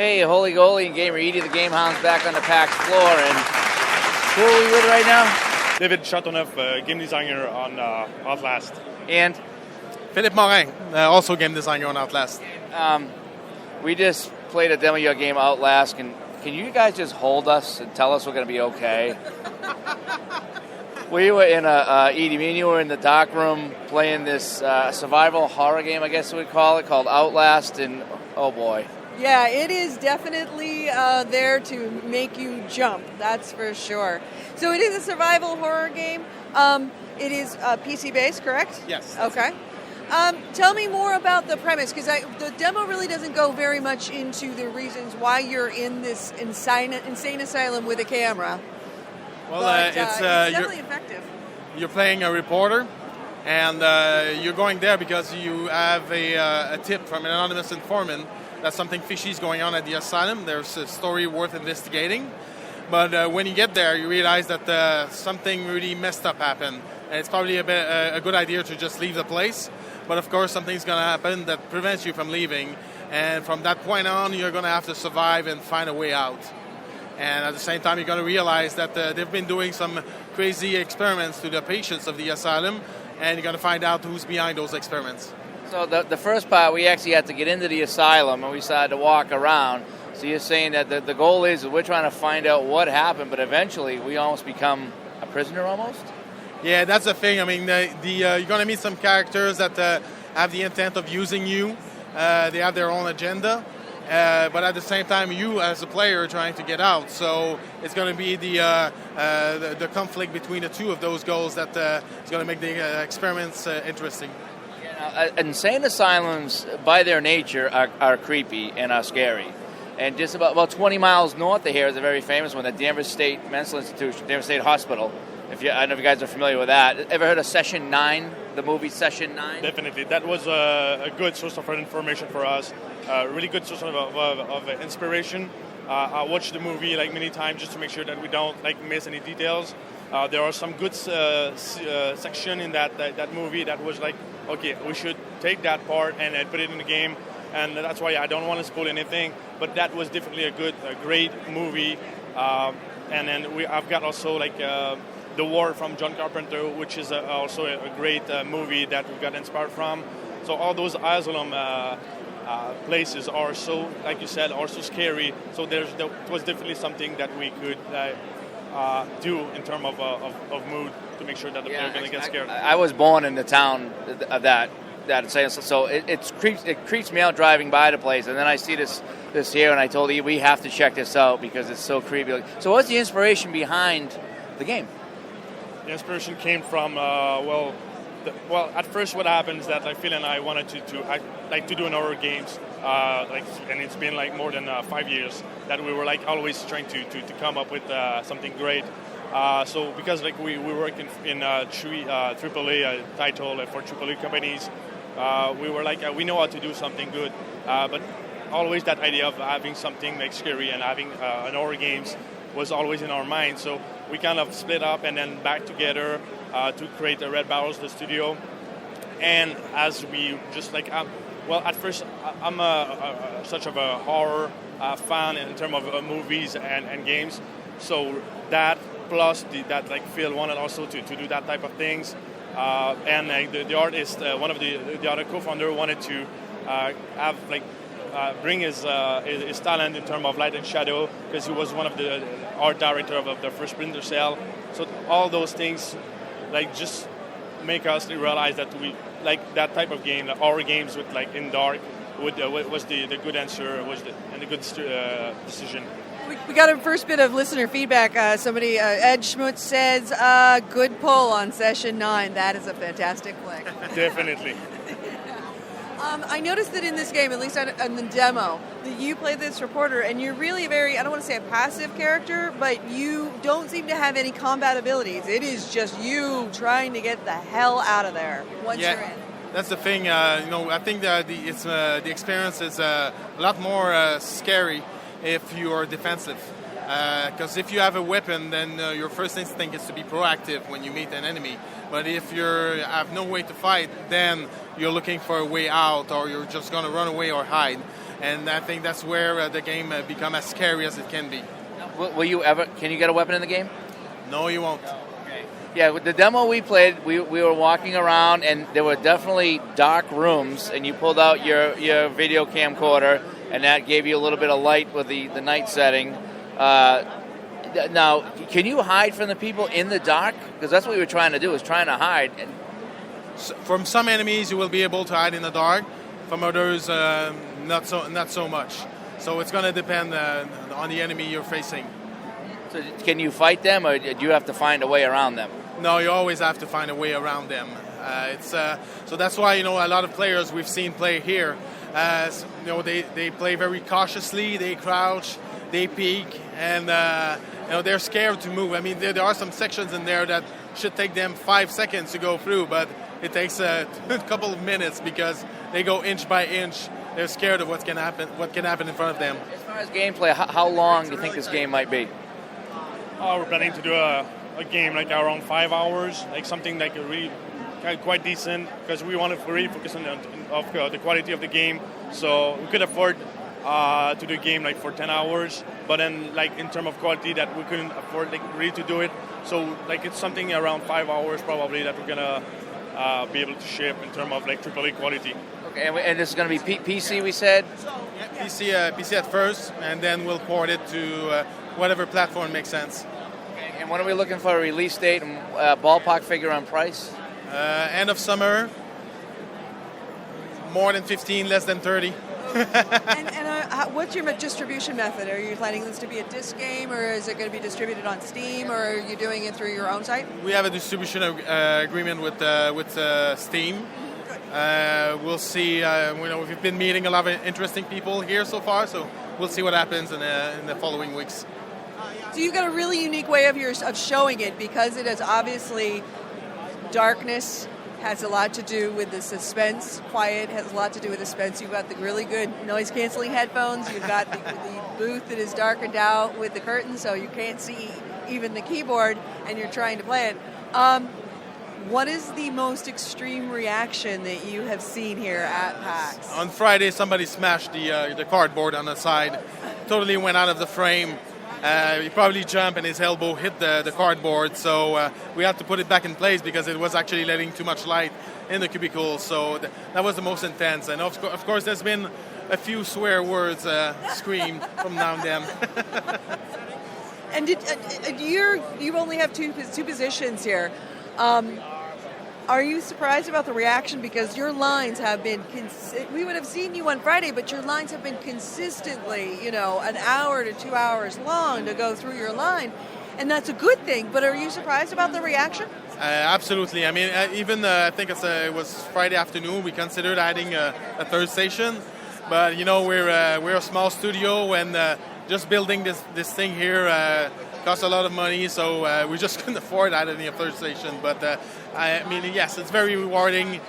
Hey, Holy Goalie and Gamer Edie, the Game Hound's back on the PAX floor, and who are we with right now? David Chateauneuf, game designer on Outlast. And? Philippe Morin, also game designer on Outlast. We just played a demo of your game Outlast, and can you guys just hold us and tell us we're going to be okay? We were in Edie, me and you were in the dark room playing this survival horror game, I guess we would call it, called Outlast, and oh boy. Yeah, it is definitely there to make you jump, that's for sure. So it is a survival horror game. It is PC-based, correct? Yes. Okay. Tell me more about the premise, because the demo really doesn't go very much into the reasons why you're in this insane asylum with a camera. Well, but, it's definitely effective. You're playing a reporter, and you're going there because you have a tip from an anonymous informant that something fishy is going on at the asylum. There's a story worth investigating. But when you get there, you realize that something really messed up happened. And it's probably a good idea to just leave the place. But of course, something's going to happen that prevents you from leaving. And from that point on, you're going to have to survive and find a way out. And at the same time, you're going to realize that they've been doing some crazy experiments to the patients of the asylum. And you're going to find out who's behind those experiments. So the first part, we actually had to get into the asylum, and we started to walk around. So you're saying that the goal is we're trying to find out what happened, but eventually we almost become a prisoner almost? Yeah, that's the thing. I mean, you're going to meet some characters that have the intent of using you. They have their own agenda. But at the same time, you as a player are trying to get out. So it's going to be the conflict between the two of those goals that is going to make the experiments interesting. Insane asylums, by their nature, are creepy and are scary. And just about 20 miles north of here is a very famous one, the Danvers State Mental Institution, Danvers State Hospital. I don't know if you guys are familiar with that. Ever heard of Session 9, the movie Session 9? Definitely. That was a good source of information for us, a really good source of inspiration. I watched the movie many times just to make sure that we don't miss any details. There are some good section in that movie that was okay, we should take that part and put it in the game, and that's why I don't want to spoil anything. But that was definitely a great movie. And then I've got also The War from John Carpenter, which is also a great movie that we got inspired from. So all those asylum places are so, like you said, are so scary. So there was definitely something that we could do in terms of mood to make sure that the player going to get scared. I was born in the town of that so it creeps me out driving by the place, and then I see this here, and I told you we have to check this out because it's so creepy. So what's the inspiration behind the game? The inspiration came from at first what happened is that Phil and I wanted to do an horror games, and it's been more than 5 years that we were always trying to come up with something great. So because we work in AAA title for AAA companies, we were we know how to do something good, but always that idea of having something scary and having an horror games was always in our mind. So we kind of split up and then back together to create the Red Barrels, the studio. And as we just at first I'm such of a horror fan in terms of movies and games. So that plus that Phil wanted also to do that type of things. And the artist, one of the other co-founder wanted to have bring his talent in terms of light and shadow, because he was one of the art director of the first Splinter Cell. So all those things just make us realize that we that type of game, horror games with in dark was the good answer, and the good decision. We got a first bit of listener feedback. Somebody, Ed Schmutz says, good pull on Session 9. That is a fantastic flick. Definitely. I noticed that in this game, at least on the demo, that you play this reporter, and you're really I don't want to say a passive character, but you don't seem to have any combat abilities. It is just you trying to get the hell out of there once you're in. That's the thing. I think that the experience is a lot more scary if you are defensive. Because if you have a weapon, then your first instinct is to be proactive when you meet an enemy. But if you have no way to fight, then you're looking for a way out, or you're just going to run away or hide. and I think that's where the game become as scary as it can be. Will you ever? Can you get a weapon in the game? No, you won't. Okay. Yeah, with the demo we played, we were walking around, and there were definitely dark rooms, and you pulled out your video camcorder, and that gave you a little bit of light with the night setting. Now, can you hide from the people in the dark? Because that's what we were trying to do, was trying to hide. And from some enemies, you will be able to hide in the dark. From others, not so much. So it's going to depend on the enemy you're facing. So can you fight them, or do you have to find a way around them? No, you always have to find a way around them. So that's why a lot of players we've seen play here. They play very cautiously. They crouch, they peek, and they're scared to move. I mean, there are some sections in there that should take them 5 seconds to go through, but it takes a couple of minutes because they go inch by inch. They're scared of what can happen in front of them. As far as gameplay, how long do you think this game might be? We're planning to do a game like around 5 hours, like something like really quite decent, because we want to really focus on the quality of the game. So we could afford to do a game like for 10 hours, but then like in terms of quality that we couldn't afford like really to do it. So like it's something around 5 hours probably that we're gonna be able to ship in terms of like AAA quality. Okay, and this is going to be PC, we said? Yeah, PC at first, and then we'll port it to whatever platform makes sense. Okay, and when are we looking for a release date and ballpark figure on price? End of summer, more than 15, less than 30. And what's your distribution method? Are you planning this to be a disc game, or is it going to be distributed on Steam, or are you doing it through your own site? We have a distribution agreement with Steam. We'll see. We've been meeting a lot of interesting people here so far, so we'll see what happens in the following weeks. So you've got a really unique way of showing it, because it is obviously darkness. Has a lot to do with the suspense. Quiet has a lot to do with the suspense. You've got the really good noise-canceling headphones. You've got the booth that is darkened out with the curtains, so you can't see even the keyboard, and you're trying to play it. What is the most extreme reaction that you have seen here at PAX? On Friday, somebody smashed the cardboard on the side. Totally went out of the frame. He probably jumped and his elbow hit the cardboard, so we had to put it back in place because it was actually letting too much light in the cubicle. So that was the most intense. And of course, there's been a few swear words screamed from now and then. And you only have two positions here. Are you surprised about the reaction? Because your lines have been, we would have seen you on Friday, but your lines have been consistently, an hour to 2 hours long to go through your line. And that's a good thing, but are you surprised about the reaction? Absolutely. I mean, even I think it was Friday afternoon, we considered adding a third station. But, we're a small studio, and just building this thing here costs a lot of money, so we just couldn't afford adding a third station. But yes, it's very rewarding.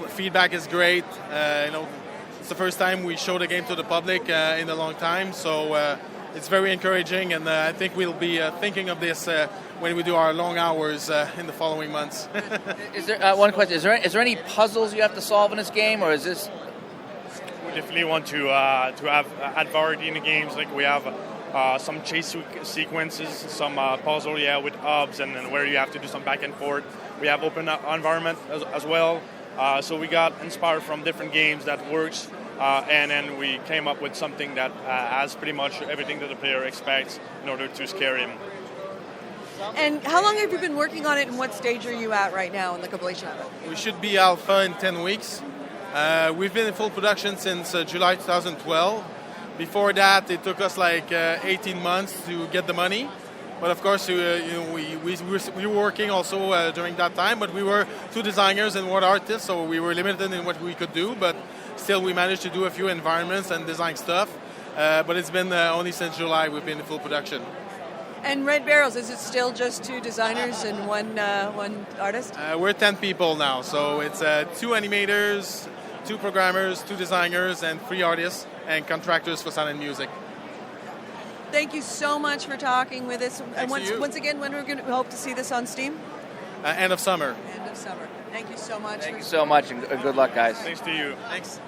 Feedback is great. It's the first time we showed a game to the public in a long time, so it's very encouraging. And I think we'll be thinking of this when we do our long hours in the following months. Is there one question? Is there any puzzles you have to solve in this game, or is this? We definitely want to have add variety in the games. Like we have. Some chase sequences, some puzzle, with hubs, and then where you have to do some back and forth. We have open environment as well. So we got inspired from different games that works, and then we came up with something that has pretty much everything that the player expects in order to scare him. And how long have you been working on it, and what stage are you at right now in the completion of it? We should be alpha in 10 weeks. We've been in full production since July 2012. Before that, it took us like 18 months to get the money. But of course, we were working also during that time. But we were two designers and one artist, so we were limited in what we could do. But still, we managed to do a few environments and design stuff. But it's been only since July we've been in full production. And Red Barrels, is it still just two designers and one artist? We're 10 people now, so it's 2 animators, 2 programmers, 2 designers, and 3 artists and contractors for sound and music. Thank you so much for talking with us. And once again, when we're going to hope to see this on Steam? End of summer. End of summer. Thank you so much. Thank you so much, and good luck, guys. Thanks to you. Thanks.